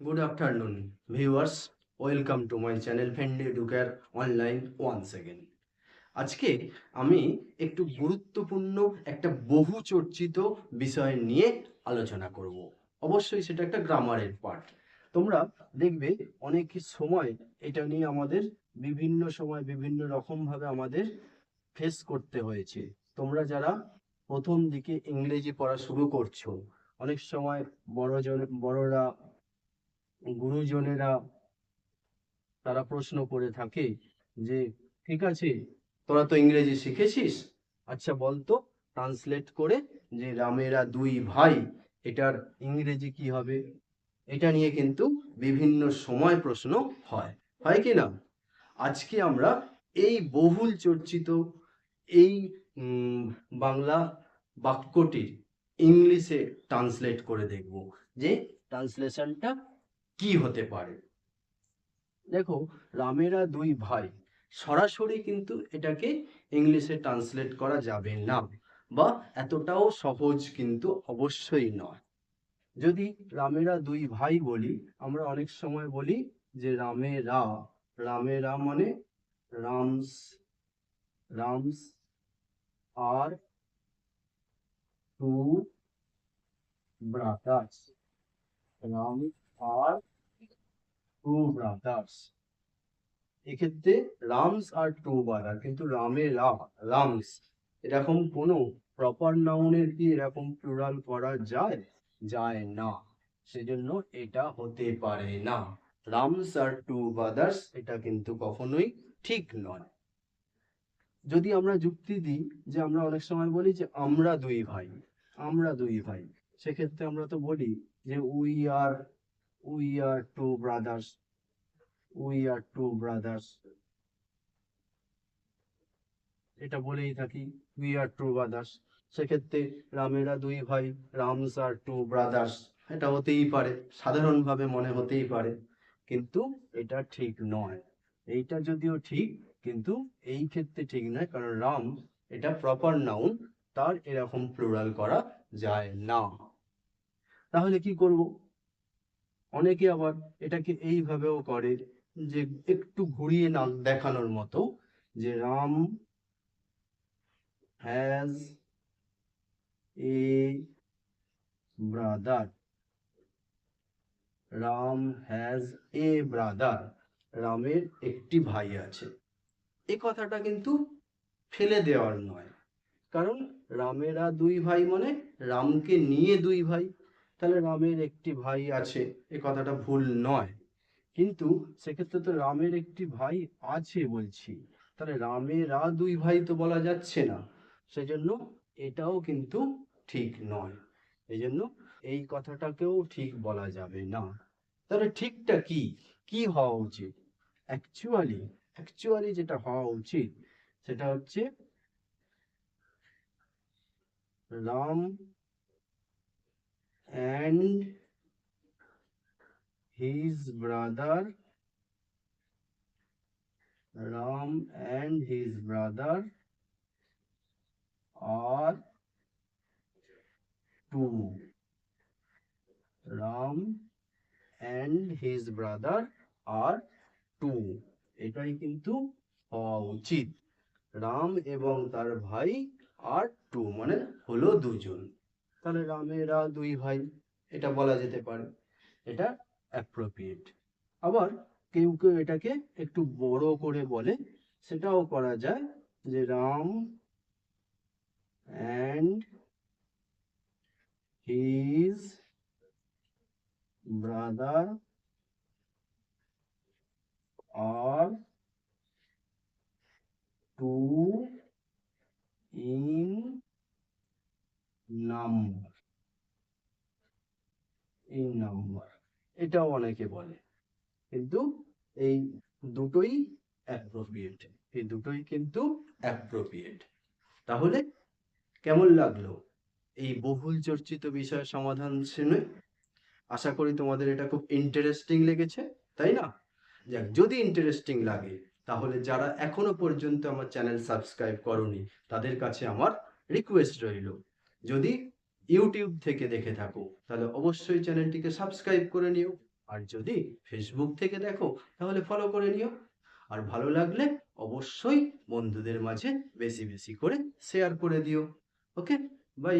Good afternoon, viewers. Welcome to my channel Fendi Educare Online once again. আজকে আমি একটু গুরুত্বপূর্ণ একটা বহু চর্চিত বিষয় নিয়ে আলোচনা করব। অবশ্যই সেটা একটা গ্রামারের পার্ট। তোমরা দেখবে অনেক সময় এটা নিয়ে আমাদের বিভিন্ন সময় বিভিন্ন রকম ভাবে আমাদের ফেস করতে হয়েছে। তোমরা যারা প্রথম দিকে ইংরেজি পড়া শুরু করছো, অনেক সময় বড়রা গুরুজনেরা তারা প্রশ্ন করে থাকে যে ঠিক আছে, তোরা তো ইংরেজি শিখেছিস, আচ্ছা বলতো ট্রান্সলেট করে যে রামেরা দুই ভাই এটার ইংরেজি কি হবে। এটা নিয়ে কিন্তু বিভিন্ন সময় প্রশ্ন হয়, হয় কি না? আজকে আমরা এই বহুল চর্চিত এই বাংলা বাক্যটির ইংলিশে ট্রান্সলেট করে দেখব যে ট্রান্সলেশনটা কি হতে পারে। দেখো, রামেরা দুই ভাই সরাসরি কিন্তু এটাকে ইংলিশে ট্রান্সলেট করা যাবে না, বা এতটাও সহজ কিন্তু অবশ্যই নয়। যদি রামেরা দুই ভাই বলি, আমরা অনেক সময় বলি যে রামেরা, রামেরা মানে রামস, রামস আর টু ব্রাদার্স, রাম আর টু ব্রাদার্স। এক্ষেত্রে রামস আর টু ব্রাদার, কিন্তু রামেরা, রামস, এরকম কোনো প্রপার নাউনের কি এরকম প্লুরাল করা যায়? যায় না। সেজন্য এটা হতে পারে না। রামস আর টু ব্রাদার্স এটা কিন্তু কখনোই ঠিক নয়। যদি আমরা যুক্তি দিই যে আমরা অনেক সময় বলি যে আমরা দুই ভাই, আমরা দুই ভাই, সেক্ষেত্রে আমরা তো বলি যে we are two brothers, we are two brothers, এটা বলেই থাকি উই আর টু ব্রাদার্স। সেক্ষেত্রে রামেরা দুই ভাই, রামস আর টু ব্রাদার্স, এটা হতেই পারে, সাধারণভাবে মনে হতেই পারে, কিন্তু এটা ঠিক নয়। এইটা যদিও ঠিক, কিন্তু এই ক্ষেত্রে ঠিক নয়, কারণ রাম এটা প্রপার নাউন, তার এরকম প্লুরাল করা যায় না। তাহলে কি করব? অনেকে আবার এটাকে এইভাবেও করে যে একটু ঘুরিয়ে না দেখানোর মতো, যে Ram has a brother, Ram has a brother, রামের একটি ভাই আছে। এই কথাটা কিন্তু ফেলে দেওয়ার নয়, কারণ রামেরা দুই ভাই মানে রামকে নিয়ে দুই ভাই, তাহলে রামের একটি ভাই আছে, এ কথাটা ভুল নয়। কিন্তু সেক্ষেত্রে তো রামের একটি ভাই আছে বলছি, তাহলে রামেরা দুই ভাই তো বলা যাচ্ছে না। সেজন্য এটাও কিন্তু ঠিক নয়। এই জন্য এই কথাটাকেও ঠিক বলা যাবে না। তাহলে ঠিকটা কি, কি হওয়া উচিত? অ্যাকচুয়ালি যেটা হওয়া উচিত সেটা হচ্ছে Ram and his brother, Ram and his brother are two, Ram and his brother are two, এটাই কিন্তু হওয়া উচিত। রাম এবং তার ভাই আর টু মানে হলো দুজন, তাহলে রামেরা দুই ভাই, এটা বলা যেতে পারে, এটা অ্যাপ্রোপ্রিয়েট। আবার কেউ কেউ এটাকে একটু বড় করে বলে, সেটাও করা যায়, যে Ram and his brother are two in number, in number, এটাও অনেকে বলে, কিন্তু এই দুটোই অ্যাপ্রোপ্রিয়েট, এই দুটোই কিন্তু অ্যাপ্রোপ্রিয়েট। তাহলে কেমন লাগলো এই বহুল চর্চিত বিষয় সমাধান শুনে? আশা করি তোমাদের এটা খুব ইন্টারেস্টিং লেগেছে, তাই না? যাক, যদি ইন্টারেস্টিং লাগে, তাহলে যারা এখনো পর্যন্ত আমার চ্যানেল সাবস্ক্রাইব করোনি, তাদের কাছে আমার রিকোয়েস্ট রইল, যদি ইউটিউব থেকে দেখে থাকো তাহলে অবশ্যই চ্যানেলটিকে সাবস্ক্রাইব করে নিও। আর যদি ফেসবুক থেকে দেখো তাহলে ফলো করে নিও। আর ভালো লাগলে অবশ্যই বন্ধুদের মাঝে বেশি বেশি করে শেয়ার করে দিও। ওকে, বাই।